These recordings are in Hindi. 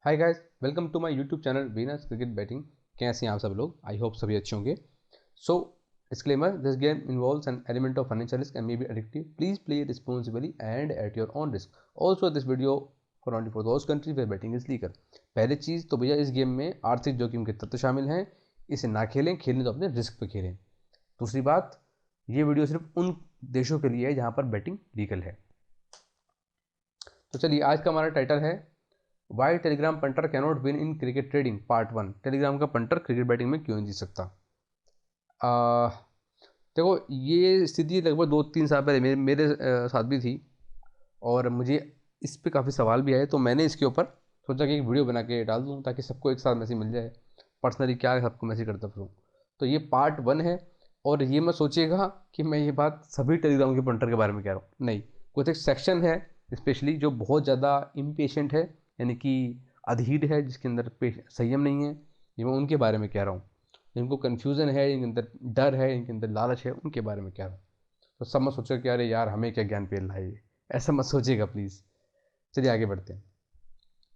Hi guys, welcome to my YouTube channel Venus cricket betting. कैसे हैं आप सब लोग? आई होप सभी अच्छे होंगे। So disclaimer, this game involves an element of financial risk and may be addictive. Please play responsibly and at your own risk. Also this video for only for those country where betting is legal. पहली चीज़ तो भैया, इस गेम में आर्थिक जोखिम के तत्व शामिल हैं। इसे ना खेलें, खेलें तो अपने रिस्क पे खेलें। दूसरी बात, ये वीडियो सिर्फ उन देशों के लिए है जहाँ पर बैटिंग लीगल है। तो चलिए, आज का हमारा टाइटल है why Telegram punter cannot win in cricket trading part 1। Telegram का पंटर क्रिकेट बैटिंग में क्यों नहीं जीत सकता। आ, देखो, ये स्थिति लगभग 2-3 साल पहले मेरे साथ भी थी और मुझे इस पे काफ़ी सवाल भी आए। तो मैंने इसके ऊपर सोचा कि एक वीडियो बना के डाल दूँ ताकि सबको एक साथ मैसेज मिल जाए। पर्सनली क्या सबको मैसेज करता फिरूँ। तो ये पार्ट 1 है। और ये मत सोचिएगा कि मैं ये बात सभी टेलीग्राम के पंटर के बारे में कह रहा हूँ, नहीं। कुछ एक सेक्शन है स्पेशली जो बहुत ज़्यादा इम्पेशेंट है, यानी कि अधीर है, जिसके अंदर संयम नहीं है। ये मैं उनके बारे में कह रहा हूँ। जिनको कन्फ्यूज़न है, इनके अंदर डर है, इनके अंदर लालच है, उनके बारे में कह रहा हूँ। तो सब मत सोचो कि अरे यार हमें क्या ज्ञान पेल रहा है ये, ऐसा मत सोचिएगा प्लीज़। चलिए आगे बढ़ते हैं।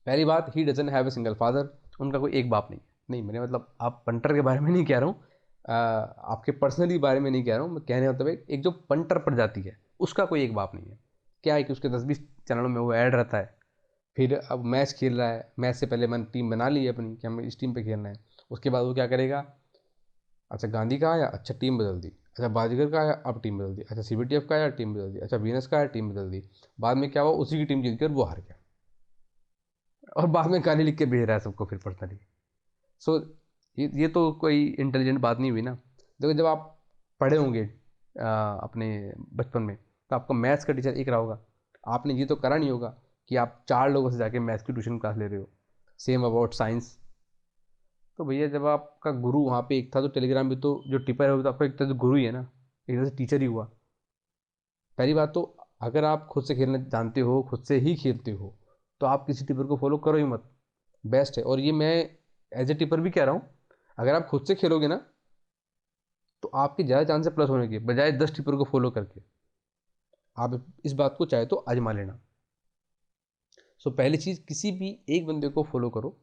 पहली बात, he doesn't have a single father. उनका कोई एक बाप नहीं है। नहीं, मैंने मतलब आप पंटर के बारे में नहीं कह रहा हूँ, आपके पर्सनली बारे में नहीं कह रहा हूँ। मैं कहने मतलब एक जो पंटर प्रजाति है उसका कोई एक बाप नहीं है। क्या है कि उसके 10-20 चैनलों में वो ऐड रहता है। फिर अब मैच खेल रहा है, मैच से पहले मैंने टीम बना ली है अपनी कि हमें इस टीम पे खेलना है। उसके बाद वो क्या करेगा, अच्छा गांधी का आया, अच्छा टीम बदल दी। अच्छा बाजीगर का आया, अब टीम बदल दी। अच्छा सीबीटीएफ का आया, टीम बदल दी। अच्छा वीनस का आया, टीम बदल दी। बाद में क्या हुआ, उसी की टीम जीत कर वो हार गया और बाद में गाली लिख के भेज रहा है सबको फिर पर्सनली। सो ये तो कोई इंटेलिजेंट बात नहीं हुई ना। देखो, जब आप पढ़े होंगे अपने बचपन में, तो आपका मैथ्स का टीचर एक रहा होगा। आपने ये तो करा नहीं होगा कि आप 4 लोगों से जाके मैथ्स की ट्यूशन क्लास ले रहे हो। Same about science. तो भैया, जब आपका गुरु वहाँ पे एक था, तो टेलीग्राम भी तो जो टिपर है वो तो आपका एक तरह से गुरु ही है ना, एक तरह से टीचर ही हुआ। पहली बात तो, अगर आप खुद से खेलना जानते हो, खुद से ही खेलते हो, तो आप किसी टिपर को फॉलो करो ही मत। बेस्ट है। और ये मैं एज ए टिपर भी कह रहा हूँ, अगर आप खुद से खेलोगे ना, तो आपके ज़्यादा चांस है प्लस होने के, बजाय 10 टिपर को फॉलो करके। आप इस बात को चाहे तो आजमा लेना। सो पहली चीज़, किसी भी एक बंदे को फॉलो करो,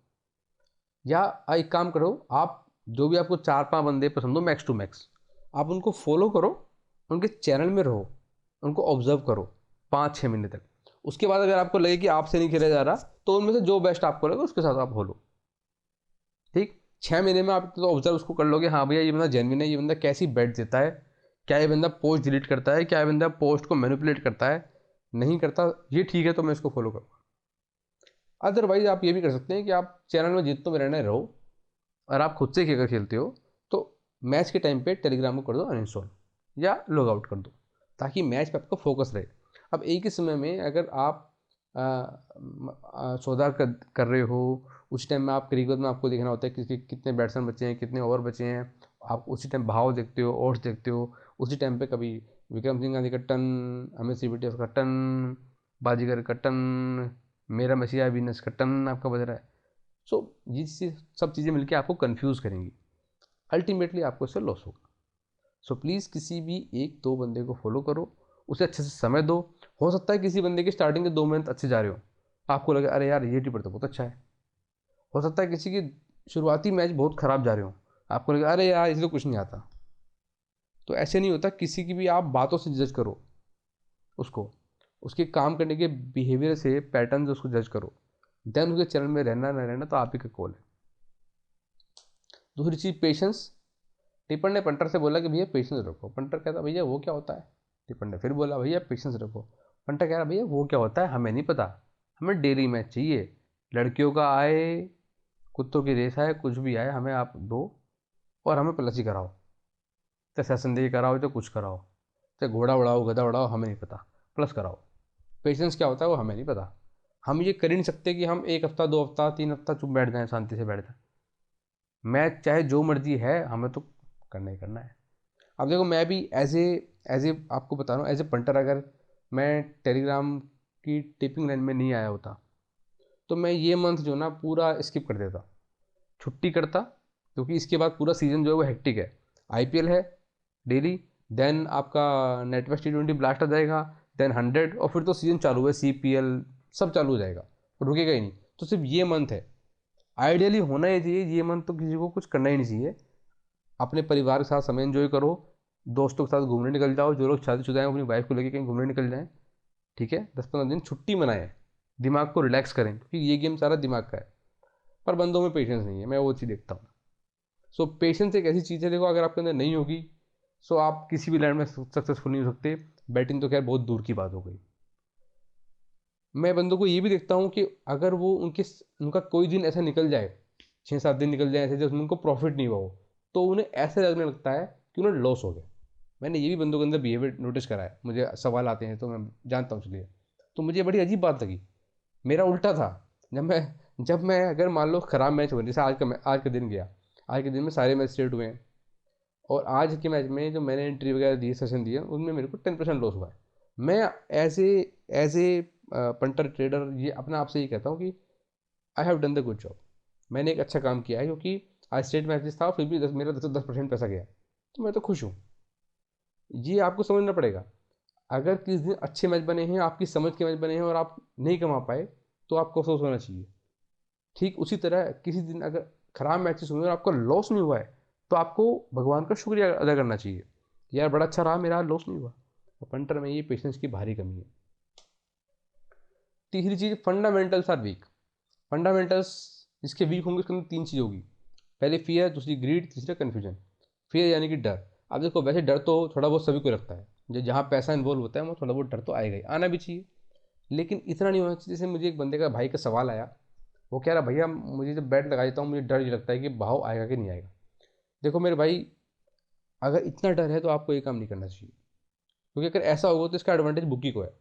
या एक काम करो, आप जो भी आपको 4-5 बंदे पसंद हो, मैक्स टू मैक्स, आप उनको फॉलो करो, उनके चैनल में रहो, उनको ऑब्जर्व करो 5-6 महीने तक। उसके बाद अगर आपको लगे कि आपसे नहीं खेला जा रहा, तो उनमें से जो बेस्ट आपको लगे उसके साथ आप हो लो। ठीक, 6 महीने में आप तो ऑब्जर्व उसको कर लोगे, हाँ भैया ये बंदा जेन्युइन है, ये बंदा कैसी बेट देता है, क्या ये बंदा पोस्ट डिलीट करता है, क्या ये बंदा पोस्ट को मैनिपुलेट करता है, नहीं करता, ये ठीक है तो मैं इसको फॉलो करूँगा। अदरवाइज आप ये भी कर सकते हैं कि आप चैनल में जितने में रहना रहो, और आप खुद से अगर खेलते हो, तो मैच के टाइम पे टेलीग्राम को कर दो अनइंस्टॉल या लॉग आउट कर दो, ताकि मैच पे आपका फोकस रहे। अब एक ही समय में अगर आप सौदा कर रहे हो, उस टाइम में आप क्रिकेट में आपको देखना होता है कि कितने बैट्समैन बचे हैं, कितने ओवर बचे हैं। आप उसी टाइम भाव देखते हो, ओड्स देखते हो। उसी टाइम पे कभी विक्रम सिंह गांधी का टन, अमित सीबीटीएफ का टन, बाजीगर का टन, मेरा मसीहा विनस का टन आपका बज रहा है। सो ये सब चीज़ें मिलकर आपको कंफ्यूज करेंगी, अल्टीमेटली आपको इससे लॉस होगा। सो प्लीज़ किसी भी 1-2 बंदे को फॉलो करो, उसे अच्छे से समय दो। हो सकता है किसी बंदे के स्टार्टिंग के 2 महीने अच्छे जा रहे हो, आपको लगे अरे यार ये टिपर तो बहुत अच्छा है। हो सकता है किसी की शुरुआती मैच बहुत ख़राब जा रहे हो, आपको लगे अरे यार इसलिए कुछ नहीं आता। तो ऐसे नहीं होता, किसी की भी आप बातों से जज करो उसको, उसके काम करने के बिहेवियर से, पैटर्न से उसको जज करो। देन उसके चैनल में रहना ना रहना तो आप ही का कॉल है। दूसरी चीज़, पेशेंस। टिप्पण ने पंटर से बोला कि भैया पेशेंस रखो। पंटर कहता भैया वो क्या होता है। टिप्पण ने फिर बोला भैया पेशेंस रखो। पंटर कह रहा भैया वो क्या होता है, हमें नहीं पता, हमें डेली मैच चाहिए। लड़कियों का आए, कुत्तों की रेस आए, कुछ भी आए, हमें आप दो और हमें प्लस ही कराओ। चाहे सेशन दे कराओ, चाहे कुछ कराओ, चाहे घोड़ा उड़ाओ, गधा उड़ाओ, हमें नहीं पता, प्लस कराओ। पेशेंस क्या होता है वो हमें नहीं पता। हम ये कर ही नहीं सकते कि हम 1 हफ्ता, 2 हफ्ता, 3 हफ्ता चुप बैठ जाएं, शांति से बैठ जाएं। मैच चाहे जो मर्जी है, हमें तो करना ही करना है। अब देखो, मैं भी एज ए आपको बता रहा हूँ, एज ए पंटर, अगर मैं टेलीग्राम की टिपिंग लाइन में नहीं आया होता, तो मैं ये मंथ जो ना पूरा स्किप कर देता, छुट्टी करता। क्योंकि इसके बाद पूरा सीज़न जो है वो हेक्टिक है। आईपीएल है डेली, देन आपका नेटवर्क T20 ब्लास्ट आ जाएगा, देन 100, और फिर तो सीज़न चालू है, सीपीएल सब चालू हो जाएगा, रुकेगा ही नहीं। तो सिर्फ ये मंथ है। आइडियली होना ही चाहिए ये मंथ, तो किसी को कुछ करना ही नहीं चाहिए। अपने परिवार के साथ समय एंजॉय करो, दोस्तों के साथ घूमने निकल जाओ, जो लोग शादीशुदा हैं अपनी वाइफ को लेकर कहीं घूमने निकल जाएं, ठीक है। 10-15 दिन छुट्टी मनाएं, दिमाग को रिलैक्स करें, क्योंकि ये गेम सारा दिमाग का है। पर बंदों में पेशेंस नहीं है, मैं वो चीज़ देखता हूँ। सो पेशेंस एक ऐसी चीज़ है, देखो अगर आपके अंदर नहीं होगी सो आप किसी भी लाइन में सक्सेसफुल नहीं हो सकते। बैटिंग तो खैर बहुत दूर की बात हो गई। मैं बंदों को ये भी देखता हूँ कि अगर वो उनका कोई दिन ऐसा निकल जाए, 6-7 दिन निकल जाए ऐसे जिसमें उनको प्रॉफिट नहीं हुआ हो, तो उन्हें ऐसा लगने लगता है कि उन्हें लॉस हो गया। मैंने ये भी बंदों के अंदर बिहेवियर नोटिस करा है, मुझे सवाल आते हैं तो मैं जानता हूँ चलिए। तो मुझे बड़ी अजीब बात लगी। मेरा उल्टा था। जब मैं अगर मान लो खराब मैच हो, जैसे आज का दिन गया, आज के दिन में सारे मैच स्ट्रेट हुए हैं, और आज के मैच में जो मैंने एंट्री वगैरह दी, सेशन दिए, उनमें मेरे को 10% लॉस हुआ है। मैं एज ए पंटर ट्रेडर ये अपना आपसे ये कहता हूँ कि I have done the good job. मैंने एक अच्छा काम किया है, क्योंकि आज स्टेट मैचेस था फिर भी मेरा 10% पैसा गया, तो मैं तो खुश हूँ। ये आपको समझना पड़ेगा। अगर किस दिन अच्छे मैच बने हैं, आपकी समझ के मैच बने हैं और आप नहीं कमा पाए, तो आपको अफसोस होना चाहिए। ठीक उसी तरह किसी दिन अगर खराब मैचेस हुए और आपका लॉस नहीं हुआ है, तो आपको भगवान का शुक्रिया अदा करना चाहिए, यार बड़ा अच्छा रहा, मेरा लॉस नहीं हुआ। पंटर में ये पेशेंस की भारी कमी है। तीसरी चीज़, फंडामेंटल्स आर वीक। फंडामेंटल्स जिसके वीक होंगे उसके अंदर 3 चीज़ होगी। पहले फियर, दूसरी ग्रीड, तीसरा कन्फ्यूजन। फियर यानी कि डर। अब देखो वैसे डर तो थोड़ा बहुत सभी को लगता है, जो जहाँ पैसा इन्वॉल्व होता है वो थोड़ा बहुत डर तो आएगा ही, आना भी चाहिए। लेकिन इतना नहीं होना चाहिए। जैसे मुझे एक बंदे का भाई का सवाल आया, वो कह रहा भैया मुझे जब बैट लगा देता हूँ मुझे डर ये लगता है कि भाव आएगा कि नहीं आएगा। देखो मेरे भाई, अगर इतना डर है तो आपको ये काम नहीं करना चाहिए, क्योंकि अगर ऐसा होगा तो इसका एडवांटेज बुकी को है।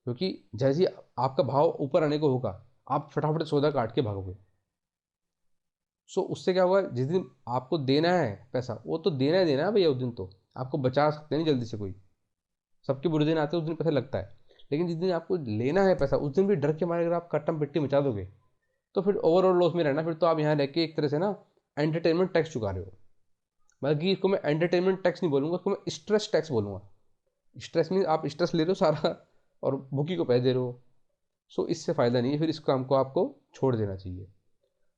क्योंकि जैसे ही आपका भाव ऊपर आने को होगा, आप फटाफट सौदा काट के भागोगे। सो उससे क्या होगा, जिस दिन आपको देना है पैसा, वो तो देना ही देना है भैया। उस दिन तो आपको बचा सकते नहीं जल्दी से कोई। सबके बुरे दिन आते हैं, उस दिन पैसा लगता है। लेकिन जिस दिन आपको लेना है पैसा, उस दिन भी डर के मारे अगर आप कट्टम पिट्टी मचा दोगे, तो फिर ओवरऑल लॉस में रहना। फिर तो आप यहाँ रह के एक तरह से ना एंटरटेनमेंट टैक्स चुका रहे हो। बल्कि इसको मैं एंटरटेनमेंट टैक्स नहीं बोलूँगा, इसको मैं स्ट्रेस टैक्स बोलूँगा। स्ट्रेस में आप स्ट्रेस ले रहे हो सारा, और भूखी को पैसे दे रहे हो। सो इससे फ़ायदा नहीं है, फिर इस काम को आपको छोड़ देना चाहिए।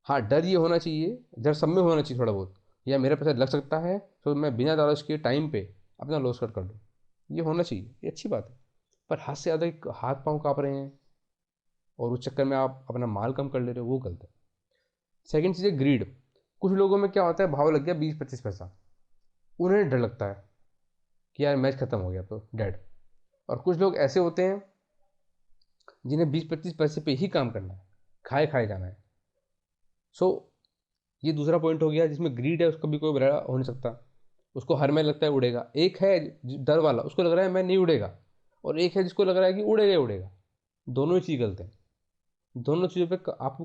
हाँ, डर ये होना चाहिए, डर सब में होना चाहिए थोड़ा बहुत, या मेरा पैसा लग सकता है तो मैं बिना लालच के टाइम पे अपना लॉस कट कर लूँ, ये होना चाहिए, ये अच्छी बात है। पर हद से ज़्यादा हाथ पाँव काँप रहे हैं और उस चक्कर में आप अपना माल कम कर ले रहे हो, वो गलत है। सेकंड चीज़ है ग्रीड। कुछ लोगों में क्या होता है, भाव लग गया 20-25 पैसा, उन्हें डर लगता है कि यार मैच खत्म हो गया तो डेड। और कुछ लोग ऐसे होते हैं जिन्हें 20-25 पैसे पे ही काम करना है, खाए खाए जाना है। सो ये दूसरा पॉइंट हो गया, जिसमें ग्रीड है उसका भी कोई बड़ा हो नहीं सकता। उसको हर में लगता है उड़ेगा। एक है डर वाला, उसको लग रहा है मैं नहीं उड़ेगा, और एक है जिसको लग रहा है कि उड़ेगा ही उड़ेगा। दोनों ही चीज़ गलत है। दोनों चीज़ों पे आपको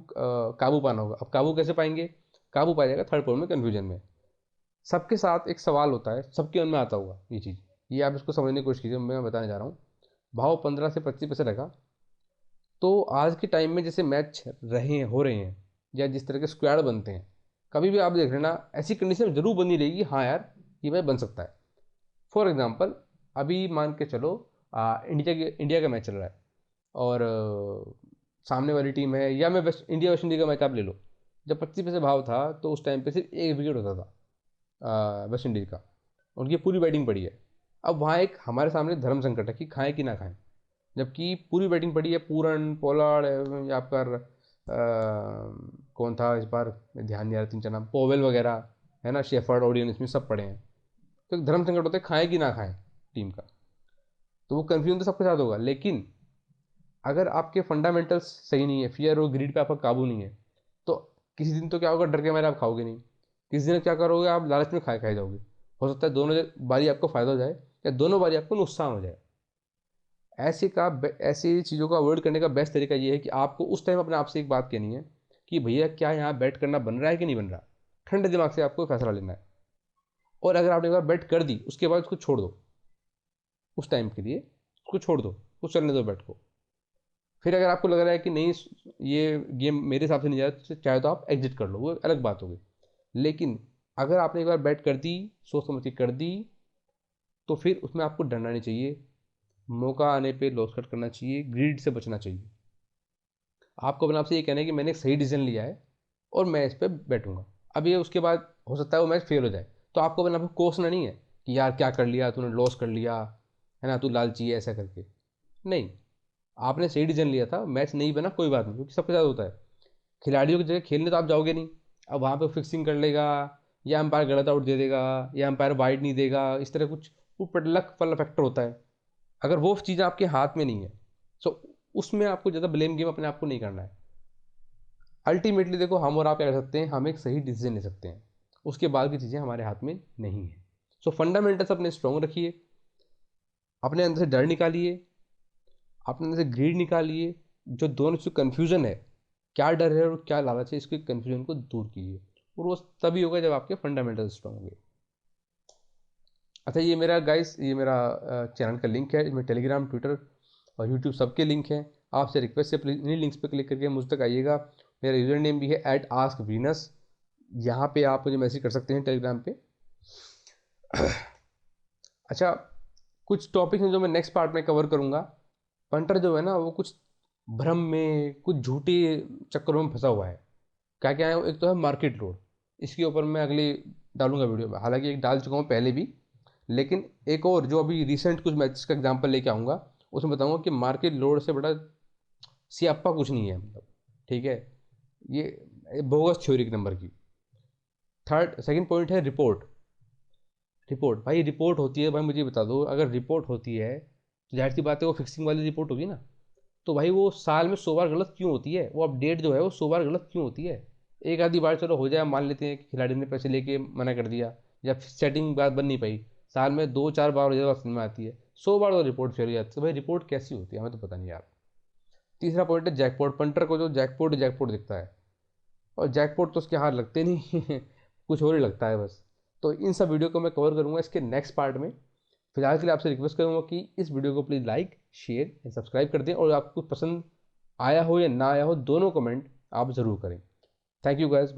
काबू पाना होगा। अब काबू कैसे पाएंगे? काबू पाया जाएगा थर्ड पॉइंट में, कन्फ्यूजन में। सबके साथ एक सवाल होता है, सबके मन में आता होगा ये चीज़। ये आप इसको समझने की कोशिश कीजिए, मैं बताने जा रहा हूँ। भाव 15 से 25 पैसे रखा, तो आज के टाइम में जैसे मैच हो रहे हैं, या जिस तरह के स्क्वाड बनते हैं, कभी भी आप देख लेना ऐसी कंडीशन जरूर बनी रहेगी, हाँ यार ये मैच बन सकता है। फॉर एग्जांपल, अभी मान के चलो इंडिया का मैच चल रहा है, और सामने वाली टीम है, या मैं वेस्ट इंडीज़ का मैच आप ले लो। जब 25 पैसे भाव था तो उस टाइम पे सिर्फ एक विकेट होता था वेस्ट इंडीज़ का, उनकी पूरी बैटिंग पड़ी है। अब वहाँ एक हमारे सामने धर्म संकट है कि खाएं कि ना खाएं। जबकि पूरी बैटिंग पड़ी है, पूरन, पोलार्ड, या पर कौन था इस बार, ध्यान नहीं आ रहा 3-4 नाम, पोवेल वगैरह है ना, शेफर्ड, ओडियन, इसमें सब पड़े हैं। तो एक धर्म संकट होता है खाएं कि ना खाएं टीम का। तो वो कन्फ्यूजन तो सबके साथ होगा। लेकिन अगर आपके फंडामेंटल्स सही नहीं है, फियर और ग्रीड पे आपका काबू नहीं है, तो किसी दिन तो क्या होगा, डर के मारे आप खाओगे नहीं। किसी दिन क्या करोगे, आप लालच में खाए खाए जाओगे। हो सकता है दोनों बारी आपको फायदा हो जाए, या दोनों बारी आपको नुकसान हो जाए। ऐसी चीज़ों को अवॉइड करने का बेस्ट तरीका ये है कि आपको उस टाइम अपने आप से एक बात कहनी है कि भैया क्या यहाँ बैट करना बन रहा है कि नहीं बन रहा। ठंडे दिमाग से आपको फैसला लेना है। और अगर आपने एक बार बैट कर दी, उसके बाद उसको छोड़ दो, उस टाइम के लिए उसको छोड़ दो, कुछ चलने दो बैट को। फिर अगर आपको लग रहा है कि नहीं ये गेम मेरे हिसाब से नहीं जा रहा, तो चाहे तो आप एग्जिट कर लो, वो अलग बात होगी। लेकिन अगर आपने एक बार बैट कर दी, सोच समझ के कर दी, तो फिर उसमें आपको डरना नहीं चाहिए। मौका आने पे लॉस कट करना चाहिए, ग्रीड से बचना चाहिए। आपको अपने आप से ये कहना है कि मैंने एक सही डिसीजन लिया है और मैं इस पर बैठूंगा। अब ये उसके बाद हो सकता है वो मैच फेल हो जाए, तो आपको अपने आप को कोसना नहीं है कि यार क्या कर लिया तूने, लॉस कर लिया है ना, तू लालची है ऐसा करके। नहीं, आपने सही डिसीजन लिया था, मैच नहीं बना कोई बात नहीं, क्योंकि सबके साथ होता है। खिलाड़ियों की जगह खेलने तो आप जाओगे नहीं, अब वहाँ पे फिक्सिंग कर लेगा, या अंपायर गलत आउट दे देगा, या अंपायर वाइड नहीं देगा, इस तरह कुछ ऊपर लक वाला फैक्टर होता है। अगर वो चीज़ आपके हाथ में नहीं है, सो उसमें आपको ज़्यादा ब्लेम गेम अपने आप को नहीं करना है। अल्टीमेटली देखो, हम और आप क्या कर सकते हैं, हम एक सही डिसीजन ले सकते हैं, उसके बाद की चीज़ें हमारे हाथ में नहीं है। सो फंडामेंटल्स अपने स्ट्रॉन्ग रखिए, अपने अंदर से डर निकालिए, अपने अंदर से ग्रीड निकालिए, जो दोनों से कन्फ्यूज़न है, क्या डर है और क्या लालच है, इसके कन्फ्यूजन को दूर कीजिए, और वो तभी होगा जब आपके फंडामेंटल स्ट्रॉन्ग होंगे। अच्छा, ये मेरा गाइस, ये मेरा चैनल का लिंक है, इसमें टेलीग्राम, ट्विटर और यूट्यूब सबके लिंक हैं। आपसे रिक्वेस्ट है, प्लीज़ इन्हीं लिंक्स पे क्लिक करके मुझ तक आइएगा। मेरा यूज़र नेम भी है @askvenus, यहाँ पे आप मुझे मैसेज कर सकते हैं टेलीग्राम पे। अच्छा, कुछ टॉपिक हैं जो मैं नेक्स्ट पार्ट में कवर करूँगा। पंटर जो है ना, वो कुछ भ्रम में, कुछ झूठे चक्करों में फंसा हुआ है। क्या क्या है, एक तो है मार्केट लोड, इसके ऊपर मैं अगली डालूंगा वीडियो में, हालांकि एक डाल चुका हूँ पहले भी, लेकिन एक और जो अभी रिसेंट कुछ मैचेस का एग्जांपल लेके आऊँगा, उसमें बताऊंगा कि मार्केट लोड से बड़ा सियाप्पा कुछ नहीं है, मतलब ठीक है, ये बोगस थ्योरी नंबर की। थर्ड सेकंड पॉइंट है रिपोर्ट। रिपोर्ट भाई, रिपोर्ट होती है भाई, मुझे बता दो, अगर रिपोर्ट होती है तो जाहिर सी बात है वो फिक्सिंग वाली रिपोर्ट होगी ना। तो भाई वो साल में 100 बार गलत क्यों होती है, वो अपडेट जो है वो 100 बार गलत क्यों होती है। एक आधी बार चलो हो जाए, मान लेते हैं कि खिलाड़ी ने पैसे लेके मना कर दिया, या सेटिंग बात बन नहीं पाई, साल में 2-4 बार हो जाए बात में आती है, 100 बार तो रिपोर्ट फेल हो जाती है। तो भाई रिपोर्ट कैसी होती है, हमें तो पता नहीं यार। तीसरा पॉइंट है जैकपॉट। पंटर को जो जैकपॉट जैकपॉट दिखता है, और जैकपॉट तो उसके हाथ लगते नहीं कुछ और ही लगता है बस। तो इन सब वीडियो को मैं कवर करूँगा इसके नेक्स्ट पार्ट में। फिलहाल के लिए आपसे रिक्वेस्ट करूँगा कि इस वीडियो को please like, share and subscribe कर दें, और आपको पसंद आया हो या ना आया हो, दोनों कमेंट आप ज़रूर करें। Thank you guys.